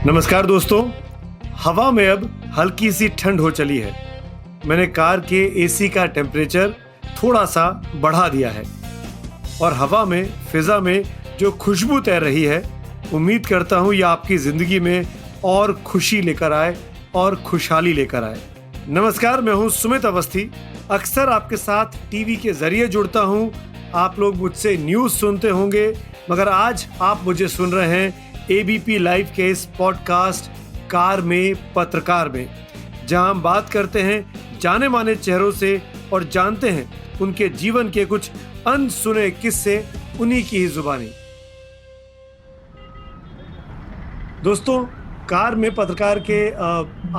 नमस्कार दोस्तों। हवा में अब हल्की सी ठंड हो चली है। मैंने कार के एसी का टेम्परेचर थोड़ा सा बढ़ा दिया है और हवा में फिजा में जो खुशबू तैर रही है, उम्मीद करता हूँ ये आपकी ज़िंदगी में और खुशी लेकर आए और खुशहाली लेकर आए। नमस्कार, मैं हूँ सुमित अवस्थी। अक्सर आपके साथ टीवी के जरिए जुड़ता हूँ। आप लोग मुझसे न्यूज़ सुनते होंगे, मगर आज आप मुझे सुन रहे हैं एबीपी लाइव के इस पॉडकास्ट कार में पत्रकार में, जहां हम बात करते हैं जाने माने चेहरों से और जानते हैं उनके जीवन के कुछ अनसुने किस्से उन्हीं की ही जुबानी। दोस्तों, कार में पत्रकार के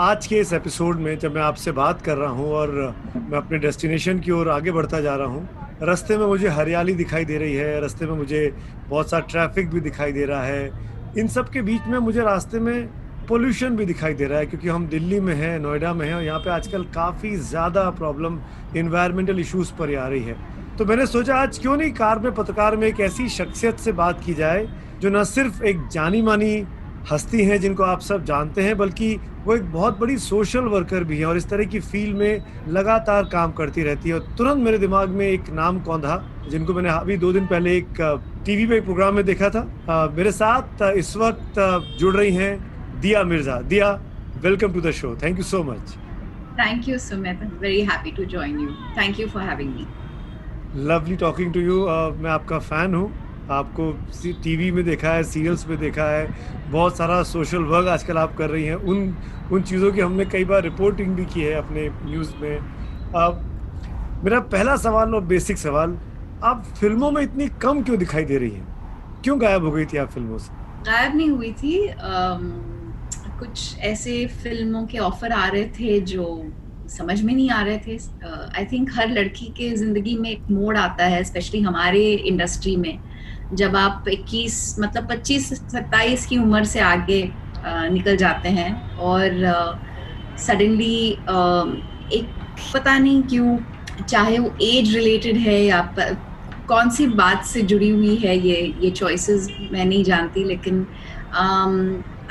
आज के इस एपिसोड में जब मैं आपसे बात कर रहा हूं और मैं अपने डेस्टिनेशन की ओर आगे बढ़ता जा रहा हूं, रास्ते में मुझे हरियाली दिखाई दे रही है, रास्ते में मुझे बहुत सा ट्रैफिक भी दिखाई दे रहा है। इन सब के बीच में मुझे रास्ते में पोल्यूशन भी दिखाई दे रहा है, क्योंकि हम दिल्ली में हैं, नोएडा में हैं और यहाँ पे आजकल काफ़ी ज़्यादा प्रॉब्लम इन्वायरमेंटल इश्यूज़ पर आ रही है। तो मैंने सोचा आज क्यों नहीं कार में पत्रकार में एक ऐसी शख्सियत से बात की जाए जो न सिर्फ एक जानी मानी हस्ती हैं जिनको आप सब जानते हैं, बल्कि वो एक बहुत बड़ी सोशल वर्कर भी है और इस तरह की फील्ड में लगातार काम करती रहती है। और तुरंत मेरे दिमाग में एक नाम कौंधा, जिनको मैंने अभी 2 दिन पहले एक टीवी पे एक प्रोग्राम में देखा था। मेरे साथ इस वक्त जुड़ रही हैं Dia Mirza. Dia, welcome to the show. Thank you so much. Thank you, Sumit. I'm very happy to join you. Thank you for having me. Lovely talking to you. मैं आपका फ़ैन हूँ। आपको टीवी में देखा है, सीरियल्स में देखा है, बहुत सारा सोशल वर्क आजकल आप कर रही हैं। उन चीज़ों की हमने कई बार रिपोर्टिंग भी की है अपने न्यूज़ में। मेरा पहला सवाल और बेसिक सवाल, आप फिल्मों में इतनी कम क्यों दिखाई दे रही हैं? क्यों गायब हो गई थी आप फिल्मों से? गायब नहीं हुई थी। कुछ ऐसे फिल्मों के ऑफर आ रहे थे जो समझ में नहीं आ रहे थे। आई थिंक हर लड़की के ज़िंदगी में एक मोड़ आता है, स्पेशली हमारे इंडस्ट्री में, जब आप 25-27 की उम्र से आगे निकल जाते हैं और सडनली एक पता नहीं क्यों, चाहे वो एज रिलेटेड है या कौन सी बात से जुड़ी हुई है, ये चॉइसेस मैं नहीं जानती, लेकिन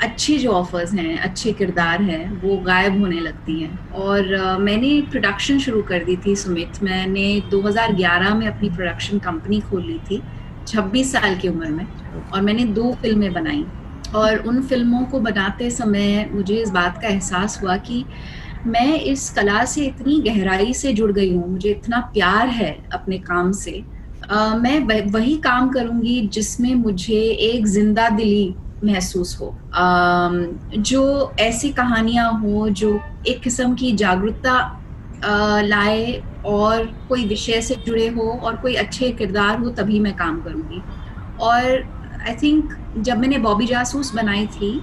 अच्छे जो ऑफर्स हैं, अच्छे किरदार हैं, वो गायब होने लगती हैं। और मैंने प्रोडक्शन शुरू कर दी थी सुमित। मैंने 2011 में अपनी प्रोडक्शन कंपनी खोल ली थी 26 साल की उम्र में, और मैंने 2 फिल्में बनाई। और उन फिल्मों को बनाते समय मुझे इस बात का एहसास हुआ कि मैं इस कला से इतनी गहराई से जुड़ गई हूँ, मुझे इतना प्यार है अपने काम से। मैं वही काम करूँगी जिसमें मुझे एक जिंदा दिली महसूस हो, जो ऐसी कहानियाँ हो जो एक किस्म की जागरूकता लाए और कोई विषय से जुड़े हो और कोई अच्छे किरदार हो, तभी मैं काम करूँगी। और आई थिंक जब मैंने बॉबी जासूस बनाई थी,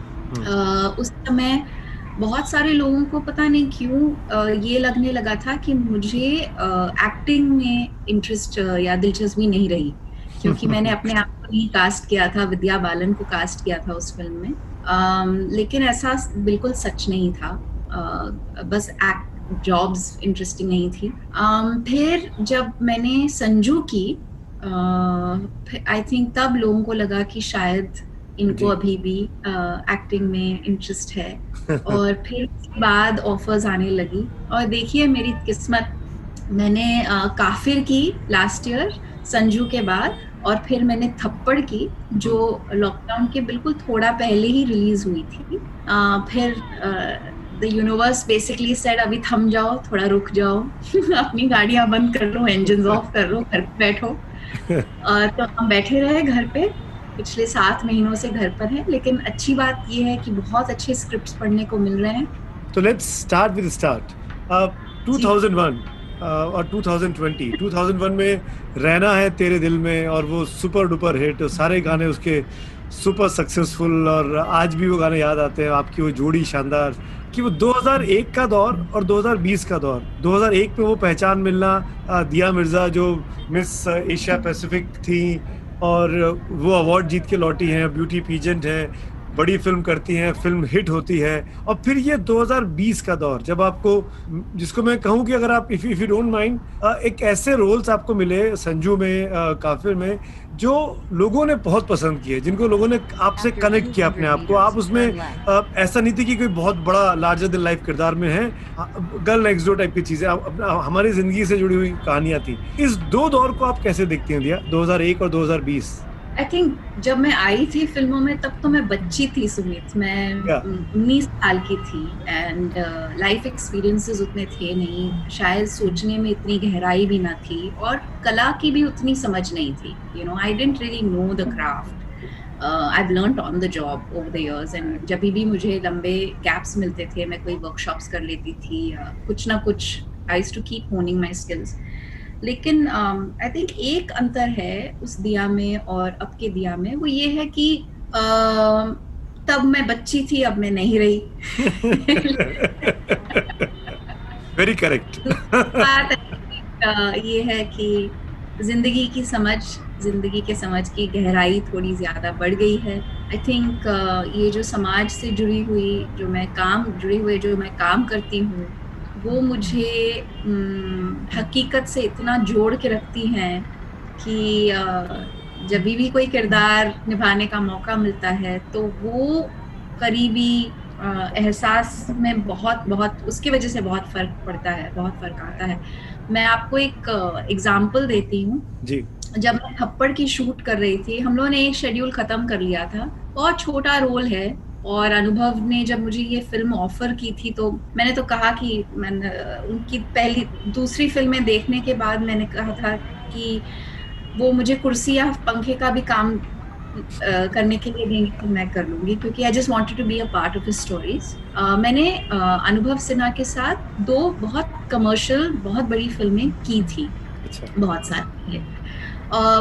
उस समय बहुत सारे लोगों को पता नहीं क्यों ये लगने लगा था कि मुझे एक्टिंग में इंटरेस्ट या दिलचस्पी नहीं रही, क्योंकि मैंने अपने आप को नहीं कास्ट किया था, विद्या बालन को कास्ट किया था उस फिल्म में। लेकिन ऐसा बिल्कुल सच नहीं था। बस जॉब्स इंटरेस्टिंग नहीं थी। फिर जब मैंने संजू की, आई थिंक तब लोगों को लगा कि शायद इनको अभी भी एक्टिंग में इंटरेस्ट है। और फिर उसके बाद ऑफर्स आने लगी, और देखिए मेरी किस्मत, मैंने काफिर की लास्ट ईयर संजू के बाद, और फिर मैंने थप्पड़ की जो लॉकडाउन के बिल्कुल थोड़ा पहले ही रिलीज हुई थी। फिर द यूनिवर्स बेसिकली सेड अभी थम जाओ, थोड़ा रुक जाओ अपनी गाड़ियां बंद कर लो, इंजन ऑफ कर लो, घर पे बैठो। तो हम बैठे रहे घर पे, पिछले 7 महीनों से घर पर है। लेकिन अच्छी बात ये है कि बहुत अच्छे स्क्रिप्ट्स पढ़ने को मिल रहे हैं। तो लेट्स स्टार्ट विद स्टार्ट। 2001 और 2001 में रहना है तेरे दिल में, और वो सुपर डुपर हिट, सारे गाने उसके सुपर सक्सेसफुल, और आज भी वो गाने याद आते हैं। आपकी वो जोड़ी शानदार कि वो 2001 का दौर और 2020 का दौर। 2001 में वो पहचान मिलना, दिया मिर्जा जो मिस एशिया पैसिफिक थी और वो अवार्ड जीत के लौटी हैं, ब्यूटी पीजेंट है। बड़ी फिल्म करती हैं, फिल्म हिट होती है, और फिर ये 2020 का दौर जब आपको, जिसको मैं कहूँ कि अगर आप इफ यू डोंट माइंड, एक ऐसे रोल्स आपको मिले संजू में, काफिर में, जो लोगों ने बहुत पसंद किए, जिनको लोगों ने आपसे कनेक्ट किया अपने आप को। आप उसमें ऐसा नहीं थी कि कोई बहुत बड़ा लार्जर देन लाइफ किरदार में है, गर्ल नेक्स्ट डोर टाइप की चीजें हमारी जिंदगी से जुड़ी हुई कहानियां थी। इस दो दौर को आप कैसे देखती हैं दिया, 2001 और 2020? आई थिंक जब मैं आई थी फिल्मों में तब तो मैं बच्ची थी सुमित, मैं 19 साल की थी, एंड लाइफ एक्सपीरियंसेस उतने थे नहीं, शायद सोचने में इतनी गहराई भी ना थी, और कला की भी उतनी समझ नहीं थी। You know, I didn't really know the craft. I've learned on the job over the years, and जब भी मुझे लंबे गैप्स मिलते थे मैं कोई वर्कशॉप्स कर लेती थी, कुछ ना कुछ I used to keep honing my skills। लेकिन आई थिंक एक अंतर है उस दिया में और अब के दिया में, वो ये है कि तब मैं बच्ची थी, अब मैं नहीं रही। Very correct. बात ये है कि जिंदगी के समझ की गहराई थोड़ी ज्यादा बढ़ गई है। आई थिंक ये जो समाज से जुड़ी हुई जो मैं काम करती हूँ, वो मुझे हकीकत से इतना जोड़ के रखती हैं कि जब भी कोई किरदार निभाने का मौका मिलता है तो वो करीबी एहसास में बहुत उसकी वजह से बहुत फर्क पड़ता है, बहुत फर्क आता है। मैं आपको एक एग्जाम्पल देती हूँ जी। जब मैं थप्पड़ की शूट कर रही थी, हम लोगों ने एक शेड्यूल खत्म कर लिया था, बहुत छोटा रोल है, और अनुभव ने जब मुझे ये फिल्म ऑफर की थी तो मैंने तो कहा कि मैंने उनकी दूसरी फिल्में देखने के बाद मैंने कहा था कि वो मुझे कुर्सी या पंखे का भी काम करने के लिए देंगे तो मैं कर लूंगी, क्योंकि I just wanted to be a part of his stories. मैंने अनुभव सिन्हा के साथ 2 बहुत कमर्शियल बहुत बड़ी फिल्में की थी। अच्छा। बहुत सारी।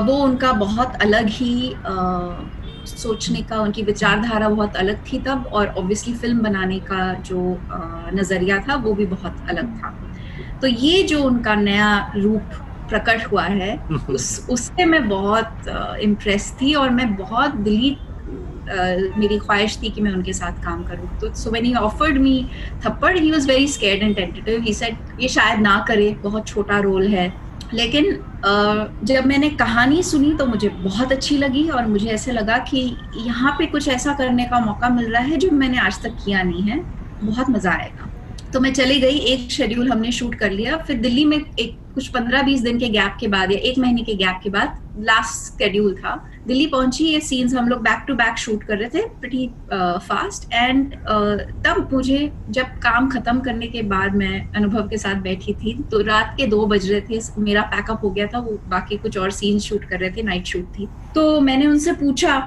वो उनका बहुत अलग ही सोचने का, उनकी विचारधारा बहुत अलग थी तब, और ऑब्वियसली फिल्म बनाने का जो नजरिया था वो भी बहुत अलग था। तो ये जो उनका नया रूप प्रकट हुआ है उससे मैं बहुत इम्प्रेस थी, और मैं बहुत दिली मेरी ख्वाहिश थी कि मैं उनके साथ काम करूं। तो so when he offered me थप्पड़, he was very scared and tentative. He said ये शायद ना करे, बहुत छोटा रोल है। लेकिन जब मैंने कहानी सुनी तो मुझे बहुत अच्छी लगी, और मुझे ऐसे लगा कि यहाँ पे कुछ ऐसा करने का मौका मिल रहा है जो मैंने आज तक किया नहीं है, बहुत मजा आएगा। तो मैं चली गई, एक शेड्यूल हमने शूट कर लिया, फिर दिल्ली में एक कुछ 15-20 दिन के गैप के बाद या 1 महीने के गैप के बाद लास्ट शेड्यूल था, दिल्ली पहुंची। ये सीन्स हम लोग बैक टू बैक शूट कर रहे थे, प्रीटी फास्ट। एंड तब मुझे जब काम खत्म करने के बाद मैं अनुभव के साथ बैठी थी तो रात के 2 बज रहे थे, मेरा पैकअप हो गया था, वो बाकी कुछ और सीन्स शूट कर रहे थे, नाइट शूट थी। तो मैंने उनसे पूछा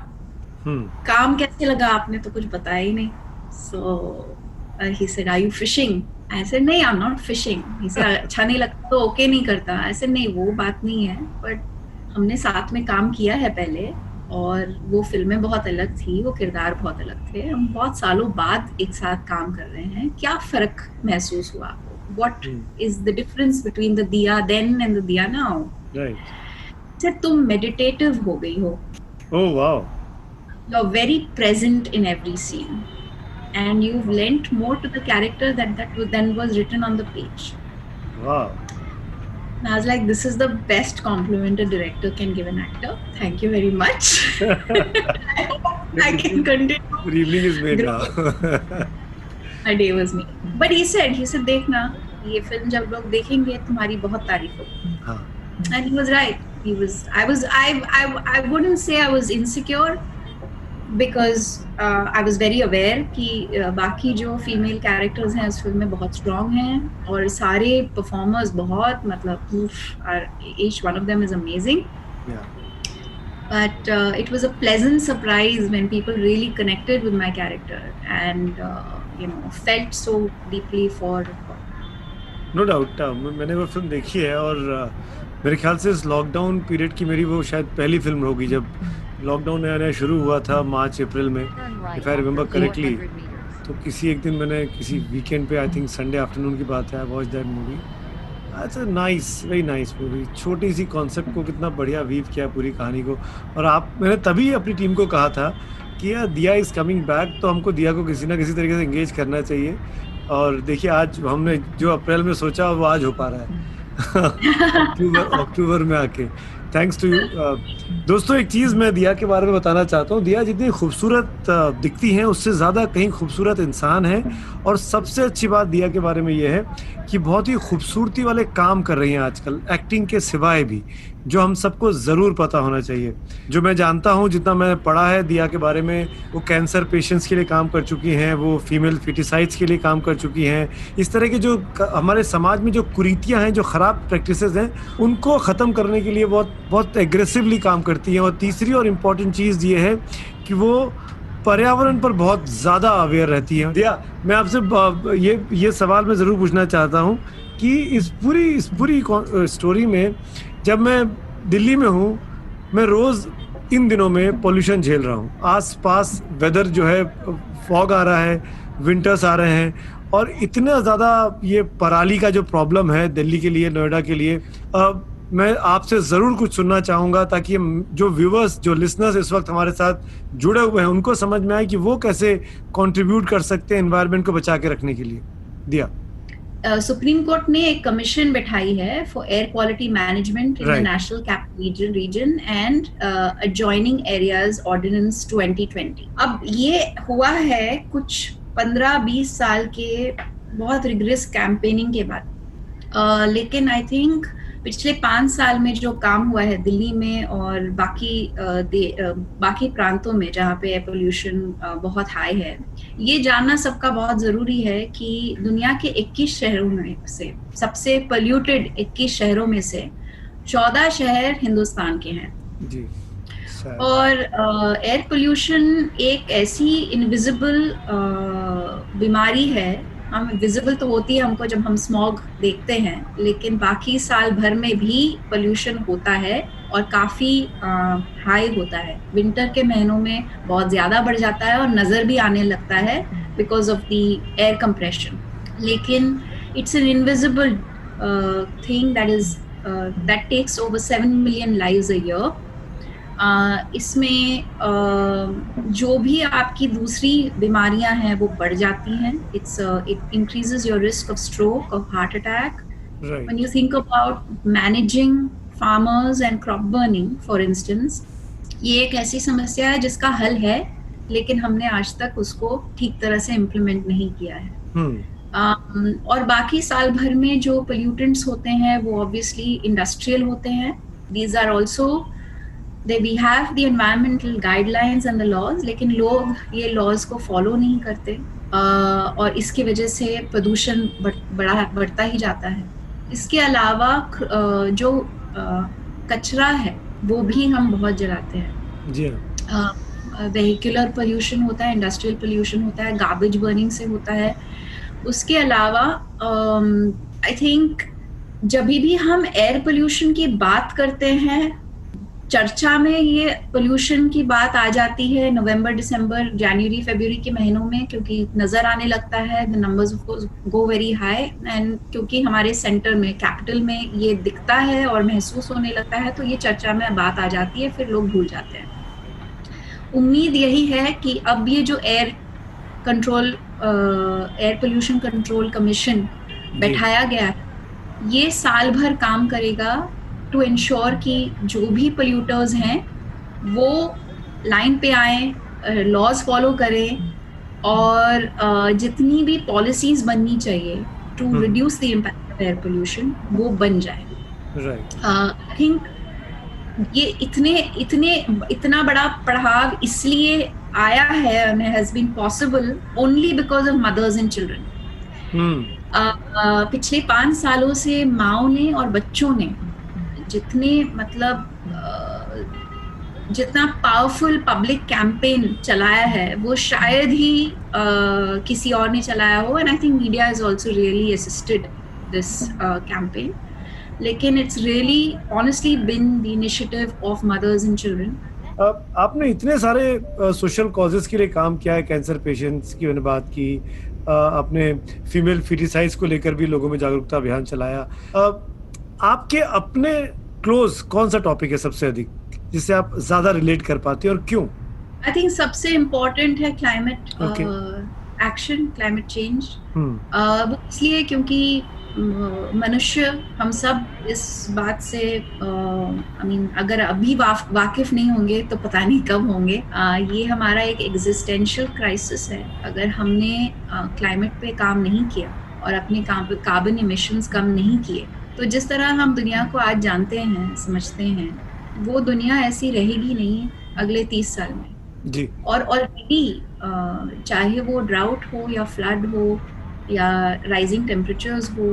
काम कैसे लगा, आपने तो कुछ बताया ही नहीं। सो he said, are you fishing? I said, नहीं, I'm not fishing. He said, अच्छा नहीं लगता तो ओके नहीं करता। I said, नहीं, वो बात नहीं है, बट हमने साथ में काम किया है पहले, और वो फिल्में बहुत अलग थी, वो किरदार बहुत अलग थे, हम बहुत सालों बाद एक साथ काम कर रहे हैं, क्या फर्क महसूस हुआ? What is the difference between the दिया then and the दिया now? Right. सर तुम meditative हो गई हो। Oh wow. You're very present in every scene. And you've lent more to the character than was written on the page. Wow. And I was like, this is the best compliment a director can give an actor. Thank you very much. I hope I can continue. The evening is made now. My day was made. But he said, देखना, ये film जब लोग देखेंगे तुम्हारी बहुत तारीफ होगी. हाँ. And he was right. I wouldn't say I was insecure, because I was very aware कि बाकी जो फीमेल कैरेक्टर्स हैं उस फिल्म में बहुत स्ट्रॉन्ग हैं, और सारे परफॉर्मर्स बहुत, मतलब each one of them is amazing. Yeah. But it was a pleasant surprise when people really connected with my character and felt so deeply for. No doubt. मैंने वो फिल्म देखी है, और मेरे ख्याल से इस लॉकडाउन पीरियड की मेरी वो शायद पहली फिल्म होगी, जब लॉकडाउन नया शुरू हुआ था मार्च अप्रैल में, इफ आई रिमेम्बर करेक्टली। तो किसी एक दिन मैंने किसी वीकेंड पे, आई थिंक संडे आफ्टरनून की बात है, I watch that movie. It's a nice, very nice movie. छोटी सी कॉन्सेप्ट को कितना बढ़िया वीव किया पूरी कहानी को। और मैंने तभी अपनी टीम को कहा था किया दिया इज कमिंग बैक, तो हमको दिया को किसी ना किसी तरीके से एंगेज करना चाहिए। और देखिए आज हमने जो अप्रैल में सोचा वो आज हो पा रहा है अक्टूबर में आके, थैंक्स टू यू। दोस्तों एक चीज़ मैं दिया के बारे में बताना चाहता हूँ, दिया जितनी खूबसूरत दिखती हैं उससे ज़्यादा कहीं खूबसूरत इंसान है। और सबसे अच्छी बात दिया के बारे में ये है कि बहुत ही खूबसूरती वाले काम कर रही हैं आजकल, एक्टिंग के सिवाय भी, जो हम सबको ज़रूर पता होना चाहिए। जो मैं जानता हूँ, जितना मैंने पढ़ा है दिया के बारे में, वो कैंसर पेशेंट्स के लिए काम कर चुकी हैं, वो फीमेल फिटिसाइड्स के लिए काम कर चुकी हैं। इस तरह के जो हमारे समाज में जो कुरीतियाँ हैं, जो ख़राब प्रैक्टिसेस हैं, उनको ख़त्म करने के लिए बहुत बहुत एग्रेसिवली काम करती हैं। और तीसरी और इम्पॉर्टेंट चीज़ ये है कि वो पर्यावरण पर बहुत ज़्यादा अवेयर रहती है। दिया, मैं आपसे ये सवाल मैं ज़रूर पूछना चाहता हूँ कि इस पूरी स्टोरी में, जब मैं दिल्ली में हूँ, मैं रोज़ इन दिनों में पोल्यूशन झेल रहा हूँ। आस-पास वेदर जो है, फॉग आ रहा है, विंटर्स आ रहे हैं, और इतना ज़्यादा ये पराली का जो प्रॉब्लम है दिल्ली के लिए, नोएडा के लिए, मैं आपसे ज़रूर कुछ सुनना चाहूँगा ताकि जो व्यूवर्स, जो लिसनर्स इस वक्त हमारे साथ जुड़े हुए हैं, उनको समझ में आए कि वो कैसे कंट्रीब्यूट कर सकते हैं एनवायरनमेंट को बचा के रखने के लिए। दिया, सुप्रीम कोर्ट ने एक कमीशन बैठाई है for air quality management in the national capital region and adjoining areas ordinance 2020। अब ये हुआ है कुछ 15-20 साल के बहुत रिग्रेस कैंपेनिंग के बाद, लेकिन आई थिंक पिछले 5 साल में जो काम हुआ है दिल्ली में और बाकी प्रांतों में जहाँ पे एयर पोल्यूशन बहुत हाई है, ये जानना सबका बहुत जरूरी है कि दुनिया के 21 शहरों में से, सबसे पोल्यूटेड 21 शहरों में से 14 शहर हिंदुस्तान के हैं जी। और एयर पोल्यूशन एक ऐसी इनविजिबल बीमारी है। हम विजिबल तो होती है हमको जब हम स्मॉग देखते हैं, लेकिन बाकी साल भर में भी पोल्यूशन होता है और काफ़ी हाई होता है। विंटर के महीनों में बहुत ज़्यादा बढ़ जाता है और नज़र भी आने लगता है because of the air compression. लेकिन it's an invisible thing that takes over 7 million lives a year. इसमें जो भी आपकी दूसरी बीमारियां हैं वो बढ़ जाती हैं। It increases your risk of stroke, of heart attack. When you think about managing farmers and crop burning for instance, ये एक ऐसी समस्या है जिसका हल है, लेकिन हमने आज तक उसको ठीक तरह से इम्प्लीमेंट नहीं किया है। और बाकी साल भर में जो पोल्यूटेंट्स होते हैं वो ऑब्वियसली इंडस्ट्रियल होते हैं। These are also we have the environmental guidelines and the laws, लेकिन लोग ये laws को follow नहीं करते, और इसकी वजह से प्रदूषण बढ़ता ही जाता है। इसके अलावा जो कचरा है वो भी हम बहुत जलाते हैं जी। वेहिकुलर पोल्यूशन होता है, इंडस्ट्रियल पोल्यूशन होता है, गार्बेज बर्निंग से होता है। उसके अलावा आई थिंक जब भी हम एयर पोल्यूशन की बात करते हैं, चर्चा में ये पोल्यूशन की बात आ जाती है नवंबर, दिसंबर, जनवरी, फरवरी के महीनों में, क्योंकि नजर आने लगता है, the numbers go very high, and क्योंकि हमारे सेंटर में, कैपिटल में ये दिखता है और महसूस होने लगता है, तो ये चर्चा में बात आ जाती है, फिर लोग भूल जाते हैं। उम्मीद यही है कि अब ये जो एयर पोल्यूशन कंट्रोल कमीशन बैठाया गया, ये साल भर काम करेगा टू इंश्योर कि जो भी पोल्यूटर्स हैं वो लाइन पे आए, लॉज फॉलो करें, और जितनी भी पॉलिसीज बननी चाहिए to reduce the impact of air pollution वो बन जाए। आई थिंक ये इतना बड़ा पड़ाव इसलिए आया है and has been possible only because of mothers and children। पिछले 5 सालों से माओ ने और बच्चों ने जितना पावरफुल पब्लिक कैंपेन चलाया है वो शायद ही किसी और ने चलाया हो, and I think media has also really assisted this campaign, लेकिन it's really honestly been the initiative of mothers and children. आपने इतने सारे सोशल कॉजेस के लिए काम किया है, कैंसर पेशेंट्स की मैंने बात की, आपने फीमेल फिटिसाइड्स को लेकर भी लोगों में जागरूकता अभियान चलाया। आपके अपने क्लोज कौन सा टॉपिक है सबसे अधिक जिससे आप ज्यादा रिलेट कर पाते हैं और क्यों? आई थिंक सबसे इम्पोर्टेंट है climate Okay. Action, climate change. Hmm, वो इसलिए क्योंकि मनुष्य, हम सब इस बात से आई मीन अगर अभी वाकिफ नहीं होंगे तो पता नहीं कब होंगे। ये हमारा एक एग्जिस्टेंशियल क्राइसिस है। अगर हमने क्लाइमेट पे काम नहीं किया और अपने कार्बन इमिशंस कम नहीं किए, तो जिस तरह हम दुनिया को आज जानते हैं, समझते हैं, वो दुनिया ऐसी रहेगी नहीं अगले 30 साल में। जी। और ऑलरेडी चाहे वो ड्राउट हो या फ्लड हो या राइजिंग टेम्परेचर्स हो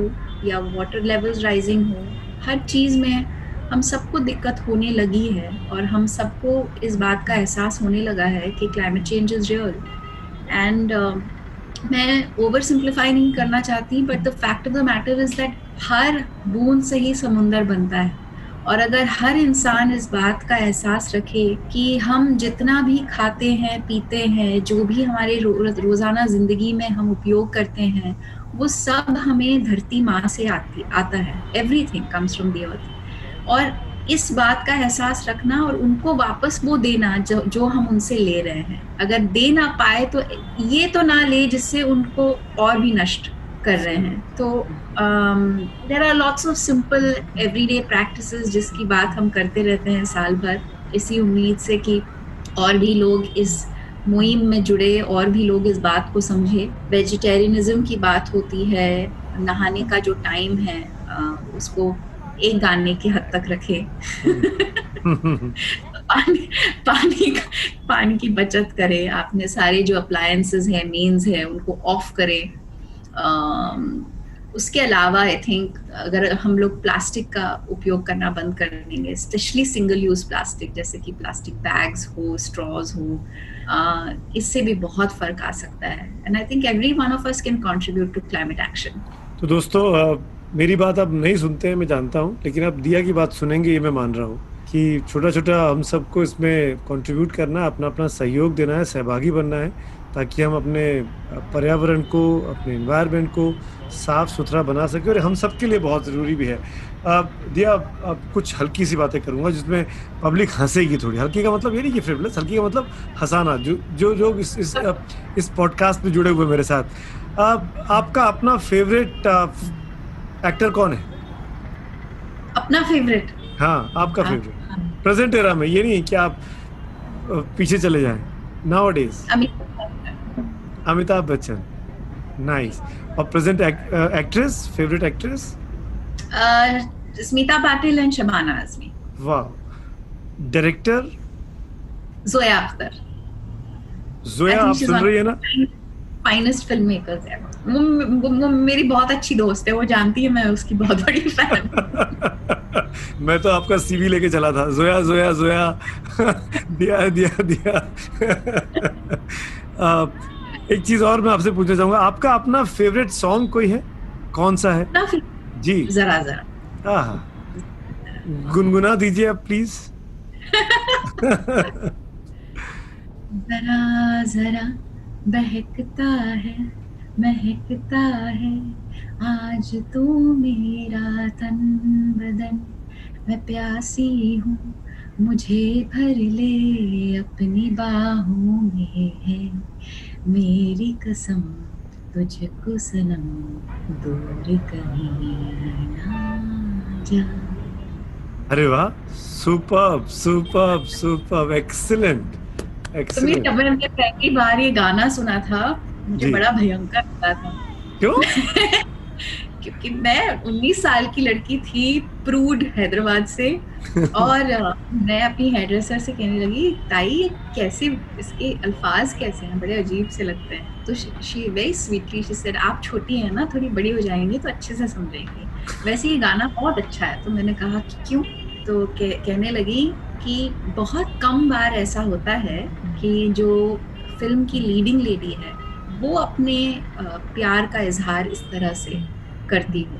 या वाटर लेवल्स राइजिंग हो, हर चीज़ में हम सबको दिक्कत होने लगी है और हम सबको इस बात का एहसास होने लगा है कि climate change is real. And मैं ओवर सिंप्लीफाई नहीं करना चाहती, but the fact of the matter is that हर बूंद से ही समुंदर बनता है। और अगर हर इंसान इस बात का एहसास रखे कि हम जितना भी खाते हैं, पीते हैं, जो भी हमारे रोज़ाना ज़िंदगी में हम उपयोग करते हैं, वो सब हमें धरती माँ से आता है। Everything comes from the earth. और इस बात का एहसास रखना और उनको वापस वो देना जो हम उनसे ले रहे हैं। अगर दे ना पाए तो ये तो ना ले जिससे उनको और भी नष्ट कर रहे हैं। तो there are lots of simple everyday practices जिसकी बात हम करते रहते हैं साल भर, इसी उम्मीद से कि और भी लोग इस मुहिम में जुड़े, और भी लोग इस बात को समझे। वेजिटेरियनिज्म की बात होती है, नहाने का जो टाइम है उसको एक गाने की हद तक रखे। पानी की बचत करें, आपने सारे जो अप्लायंसेस हैं, मेन्स हैं, उनको ऑफ करें। उसके अलावा आई थिंक अगर हम लोग प्लास्टिक का उपयोग करना बंद कर देंगे, स्पेशली सिंगल यूज प्लास्टिक, जैसे कि प्लास्टिक बैग्स हो, स्ट्रॉज हो, इससे भी बहुत फर्क आ सकता है। And I think every one of us can contribute to climate action. तो दोस्तों, मेरी बात आप नहीं सुनते हैं, मैं जानता हूँ, लेकिन आप दिया की बात सुनेंगे ये मैं मान रहा हूँ कि छोटा छोटा हम सबको इसमें कंट्रीब्यूट करना है, अपना अपना सहयोग देना है, सहभागी बनना है, ताकि हम अपने पर्यावरण को, अपने एनवायरनमेंट को साफ सुथरा बना सके। और हम सबके लिए बहुत ज़रूरी भी है। दिया, अब कुछ हल्की सी बातें करूँगा जिसमें पब्लिक हंसेगी थोड़ी। हल्की का मतलब ये नहीं कि फ्रिवलेस, हल्की का मतलब हंसाना। जो इस पॉडकास्ट में जुड़े हुए मेरे साथ, आपका अपना फेवरेट एक्टर कौन है? अपना फेवरेट? हाँ, आपका फेवरेट प्रेजेंट एरा में, ये नहीं कि आप पीछे चले जाएं, नाउअडेज। अमिताभ बच्चन, नाइस। और present actress, favourite actress? Smita Patil and Shabana Azmi. वाह। डायरेक्टर? जोया अख्तर। जोया, आप सुन रही है ना? फाइनेस्ट फिल्म मेकर्स है वो मेरी बहुत अच्छी दोस्त है, वो जानती है मैं उसकी बहुत बड़ी फैन। मैं तो आपका सीवी लेके चला था, जोया जोया जोया। दिया दिया दिया। एक चीज और मैं आपसे पूछना चाहूंगा, आपका अपना फेवरेट सॉन्ग कोई है? कौन सा है? जी, जरा जरा। गुनगुना दीजिए आप प्लीज। जरा जरा बहकता है, महकता है आज तू मेरा तन बदन, मैं प्यासी हूँ मुझे भर ले अपनी बाहों में, है मेरी कसम तुझको सनम दूर कहीं ना जा। अरे वाह, superb superb superb, excellent excellent. जब मैंने पहली बार ये गाना सुना था मुझे बड़ा भयंकर लगा था। क्यों? क्योंकि मैं 19 साल की लड़की थी, प्रूड, हैदराबाद से, और मैं अपनी हेयरड्रेसर से कहने लगी, ताई कैसे, इसके अल्फाज कैसे हैं, बड़े अजीब से लगते हैं। तो she very sweetly she said, आप छोटी हैं ना, थोड़ी बड़ी हो जाएंगी तो अच्छे से समझेंगी, वैसे ये गाना बहुत अच्छा है। तो मैंने कहा कि क्यों? तो कहने लगी कि बहुत कम बार ऐसा होता है कि जो फिल्म की लीडिंग लेडी है वो अपने प्यार का इजहार इस तरह से करती हो।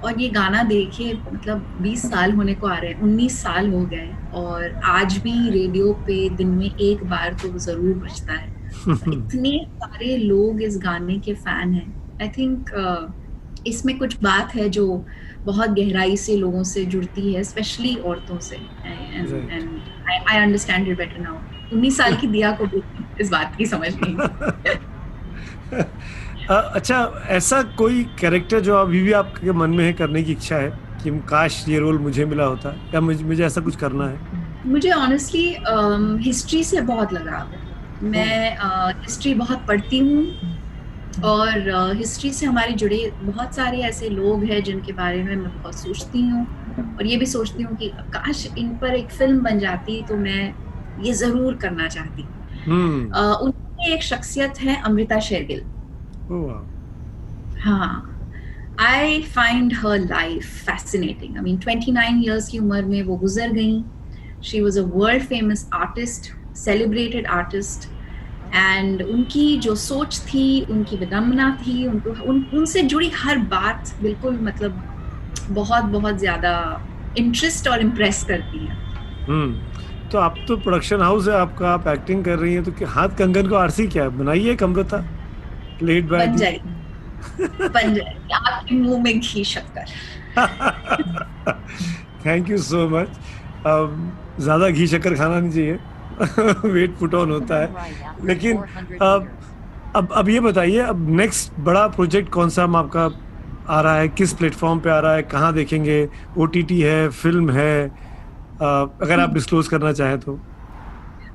और ये गाना देखिए, मतलब 20 साल होने को आ रहे हैं, 19 साल हो गए, और आज भी रेडियो पे दिन में एक बार तो जरूर बजता है। इतने सारे लोग इस गाने के फैन हैं। आई थिंक इसमें कुछ बात है जो बहुत गहराई से लोगों से जुड़ती है, स्पेशली औरतों से, and I understand it better now. 19 साल की दिया को भी इस बात की समझ नहीं। अच्छा, ऐसा कोई कैरेक्टर जो अभी भी आपके मन में है, करने की इच्छा है कि काश ये रोल मुझे मिला होता, या मुझे ऐसा कुछ करना है? मुझे ऑनेस्टली हिस्ट्री से बहुत लगाव है। मैं हिस्ट्री बहुत पढ़ती हूँ, और हिस्ट्री से हमारे जुड़े बहुत सारे ऐसे लोग हैं जिनके बारे में मैं बहुत सोचती हूँ, और ये भी सोचती हूँ कि काश इन पर एक फिल्म बन जाती तो मैं ये जरूर करना चाहती। उनकी एक शख्सियत है अमृता शेरगिल। हाँ, I find her life fascinating. I mean, 29 years की उम्र में वो गुजर गई। She was a world famous artist, celebrated artist, and उनकी जो सोच थी, उनकी विडंबना थी, उनसे जुड़ी हर बात बिल्कुल मतलब बहुत बहुत ज्यादा इंटरेस्ट और इम्प्रेस करती है। तो आप तो प्रोडक्शन हाउस है आपका, आप एक्टिंग कर रही हैं, तो हाथ कंगन को आरसी क्या है, बनाइए अमृता, लेट बैक बन जाएगी आपके मुंह में घी शक्कर। Thank you so much. ज्यादा घी शक्कर खाना नहीं चाहिए, वेट पुट ऑन होता है। लेकिन अब ये बताइए, अब नेक्स्ट बड़ा प्रोजेक्ट कौन सा आपका आ रहा है, किस प्लेटफॉर्म पे आ रहा है, कहाँ देखेंगे? OTT है, फिल्म है? अगर आप डिस्क्लोज करना चाहें तो।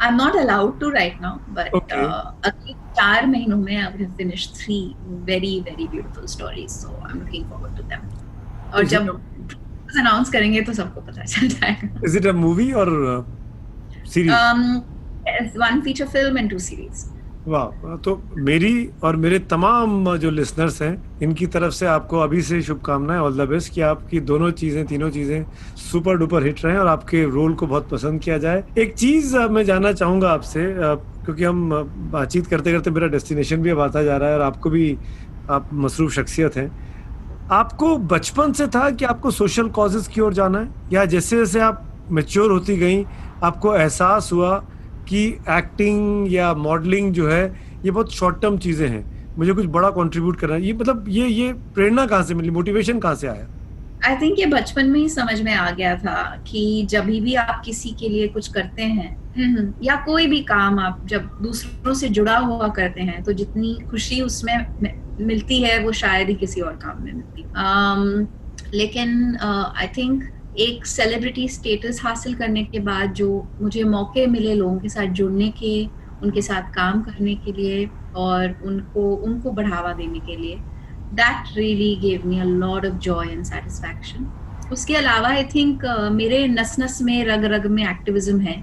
I'm not allowed to right now, but अगले 4 महीनों में I have finished 3 very very beautiful stories, so I'm looking forward to them. और जब अनाउंस करेंगे तो सबको पता चल जाएगा। Is it a movie or series? One feature film and 2 series. वाह, तो मेरी और मेरे तमाम जो लिसनर्स हैं, इनकी तरफ से आपको अभी से शुभकामनाएं, ऑल द बेस्ट, कि आपकी दोनों चीजें, तीनों चीजें सुपर डुपर हिट रहे और आपके रोल को बहुत पसंद किया जाए। एक चीज मैं जानना चाहूंगा आपसे, क्योंकि हम बातचीत करते करते मेरा डेस्टिनेशन भी अब आता जा रहा है, और आपको भी, आप मसरूफ शख्सियत हैं, आपको बचपन से था कि आपको सोशल कॉजेस की ओर जाना है, या जैसे जैसे आप मैच्योर होती गई आपको एहसास हुआ कि एक्टिंग या मॉडलिंग जो है ये बहुत शॉर्ट टर्म चीजें हैं, मुझे कुछ बड़ा कंट्रीब्यूट करना है? ये मतलब ये प्रेरणा कहाँ से मिली, मोटिवेशन कहाँ से आया? आई थिंक ये बचपन में ही समझ में आ गया था कि जब भी आप किसी के लिए कुछ करते हैं, या कोई भी काम आप जब दूसरों से जुड़ा हुआ करते हैं, तो जितनी खुशी उसमें मिलती है वो शायद ही किसी और काम में मिलती। लेकिन आई थिंक एक सेलिब्रिटी स्टेटस हासिल करने के बाद जो मुझे मौके मिले लोगों के साथ जुड़ने के, उनके साथ काम करने के लिए और उनको बढ़ावा देने के लिए, that really gave me a lot of joy and satisfaction. उसके अलावा आई थिंक मेरे नस में, रग में एक्टिविज्म है।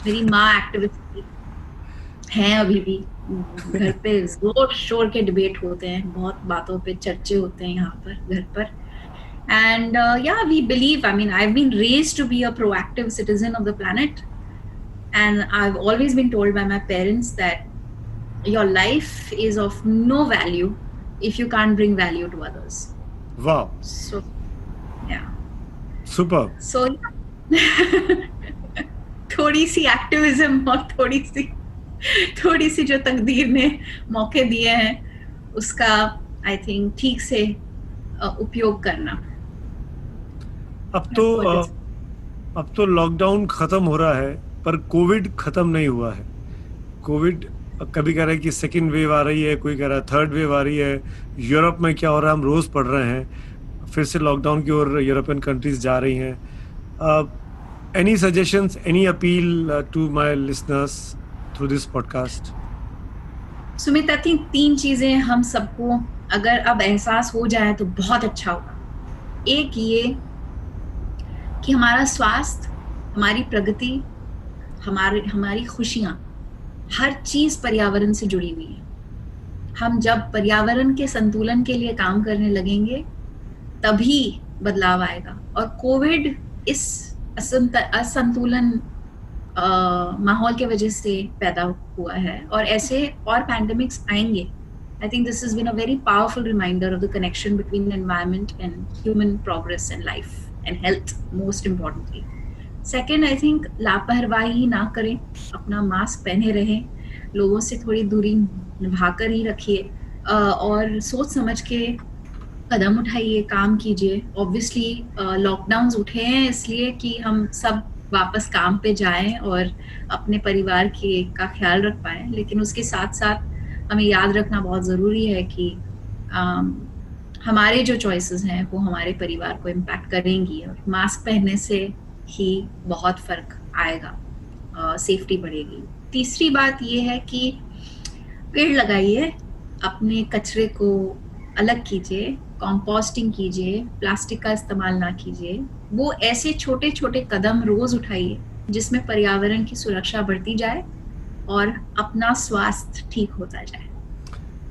मेरी माँ एक्टिविस्ट हैं अभी भी। घर पे जोर शोर के डिबेट होते हैं, बहुत बातों पे चर्चे होते हैं यहाँ पर घर पर। And yeah, we believe, I mean, I've been raised to be a proactive citizen of the planet, and I've always been told by my parents that your life is of no value if you can't bring value to others. Wow. So yeah, super. So थोड़ी सी activism और थोड़ी सी जो तकदीर ने मौके दिए हैं उसका आई थिंक ठीक से उपयोग करना। अब तो लॉकडाउन खत्म हो रहा है, पर कोविड खत्म नहीं हुआ है। कोविड कभी कह रहा है कि सेकेंड वेव आ रही है, कोई कह रहा है थर्ड वेव आ रही है। यूरोप में क्या हो रहा है हम रोज पढ़ रहे हैं, फिर से लॉकडाउन की ओर यूरोपियन कंट्रीज जा रही हैं। Any suggestions, any appeal to my listeners through this podcast? Sumit, I think 3 चीजें हम सबको अगर अब एहसास हो जाए तो बहुत अच्छा होगा। एक ये कि हमारा स्वास्थ्य, हमारी प्रगति, हमारी खुशियाँ, हर चीज पर्यावरण से जुड़ी हुई है। हम जब पर्यावरण के संतुलन के लिए काम करने लगेंगे तभी बदलाव आएगा। और कोविड इस असंतुलन माहौल के वजह से पैदा हुआ है, और ऐसे और पैंडेमिक्स आएंगे। I think this has been a very powerful reminder of the connection between environment and human progress and life and health, most importantly. Second, I think लापरवाही ना करें, अपना मास्क पहने रहें, लोगों से थोड़ी दूरी निभाकर ही रखिए, और सोच समझ के कदम उठाइए, काम कीजिए। ऑब्वियसली लॉकडाउन्स उठे हैं इसलिए कि हम सब वापस काम पे जाएं और अपने परिवार का ख्याल रख पाएं, लेकिन उसके साथ साथ हमें याद रखना बहुत ज़रूरी है कि हमारे जो चॉइसेस हैं वो हमारे परिवार को इम्पैक्ट करेंगी, और मास्क पहनने से ही बहुत फ़र्क आएगा, सेफ्टी बढ़ेगी। तीसरी बात ये है कि पेड़ लगाइए, अपने कचरे को अलग कीजिए, कंपोस्टिंग कीजिए, प्लास्टिक का इस्तेमाल ना कीजिए। वो ऐसे छोटे छोटे कदम रोज उठाइए जिसमें पर्यावरण की सुरक्षा बढ़ती जाए और अपना स्वास्थ्य ठीक होता जाए।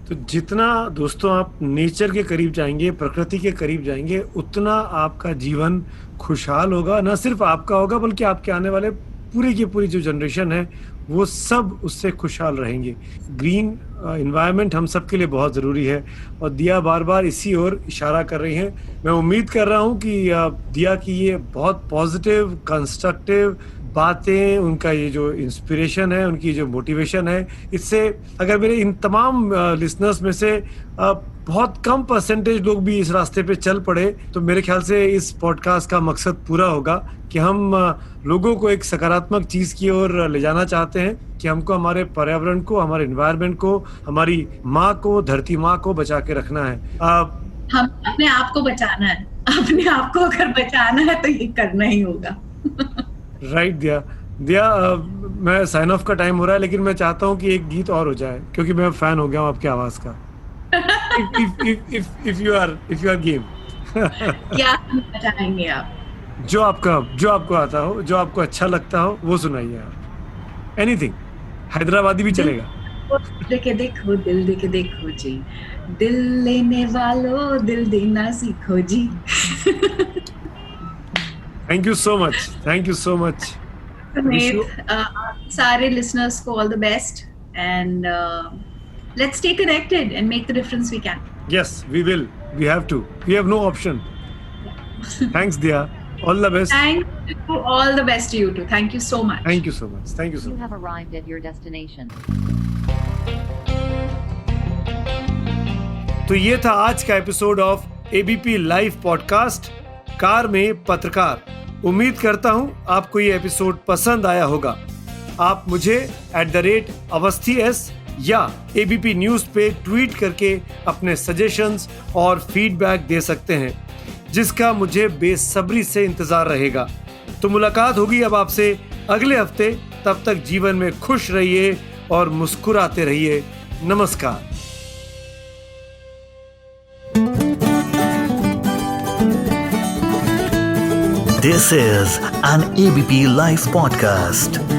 तो जितना दोस्तों आप नेचर के करीब जाएंगे, प्रकृति के करीब जाएंगे, उतना आपका जीवन खुशहाल होगा। ना सिर्फ आपका होगा बल्कि आपके आने वाले पूरी की पूरी जो जनरेशन है वो सब उससे खुशहाल रहेंगे। ग्रीन एनवायरनमेंट हम सब के लिए बहुत ज़रूरी है, और दिया बार बार इसी ओर इशारा कर रही हैं। मैं उम्मीद कर रहा हूँ कि दिया की ये बहुत पॉजिटिव कंस्ट्रक्टिव बातें, उनका ये जो इंस्पिरेशन है, उनकी जो मोटिवेशन है, इससे अगर मेरे इन तमाम लिसनर्स में से बहुत कम परसेंटेज लोग भी इस रास्ते पे चल पड़े, तो मेरे ख्याल से इस पॉडकास्ट का मकसद पूरा होगा कि हम लोगों को एक सकारात्मक चीज़ की ओर ले जाना चाहते हैं कि हमको हमारे पर्यावरण को, हमारे एनवायरनमेंट को, हमारी माँ को, धरती माँ को बचा के रखना है। हम अपने आप को बचाना है, अपने आप को अगर बचाना है तो ये करना ही होगा। राइट दिया, मैं साइन ऑफ का टाइम हो रहा है, लेकिन मैं चाहता हूँ कि एक गीत और हो जाए क्योंकि मैं फैन हो गया हूँ आपकी आवाज का। if you are game। क्या बचाएंगे आप? जो आपको आता हो, जो आपको अच्छा लगता हो वो सुनाइए आप। एनीथिंग, हैदराबादी भी चलेगा। देखे देखो, दिल देखे देखो जी, दिल लेने वालों दिल देना सीखो जी। Thank you so much. सारे लिसनर्स को all the best, and let's stay connected and make the difference we can. Yes, we will. We have to. We have no option. Thanks, Diya. All the best. Thank you. All the best to you too. Thank you so much. Thank you so much. You have arrived at your destination. तो ये था आज का episode of ABP live podcast car में पत्रकार। उम्मीद करता हूँ आपको ये एपिसोड पसंद आया होगा। आप मुझे @Aवस्थीS या ABP न्यूज़ पे ट्वीट करके अपने सजेशंस और फीडबैक दे सकते हैं, जिसका मुझे बेसब्री से इंतजार रहेगा। तो मुलाकात होगी अब आपसे अगले हफ्ते। तब तक जीवन में खुश रहिए और मुस्कुराते रहिए। नमस्कार। This is an ABP Live podcast.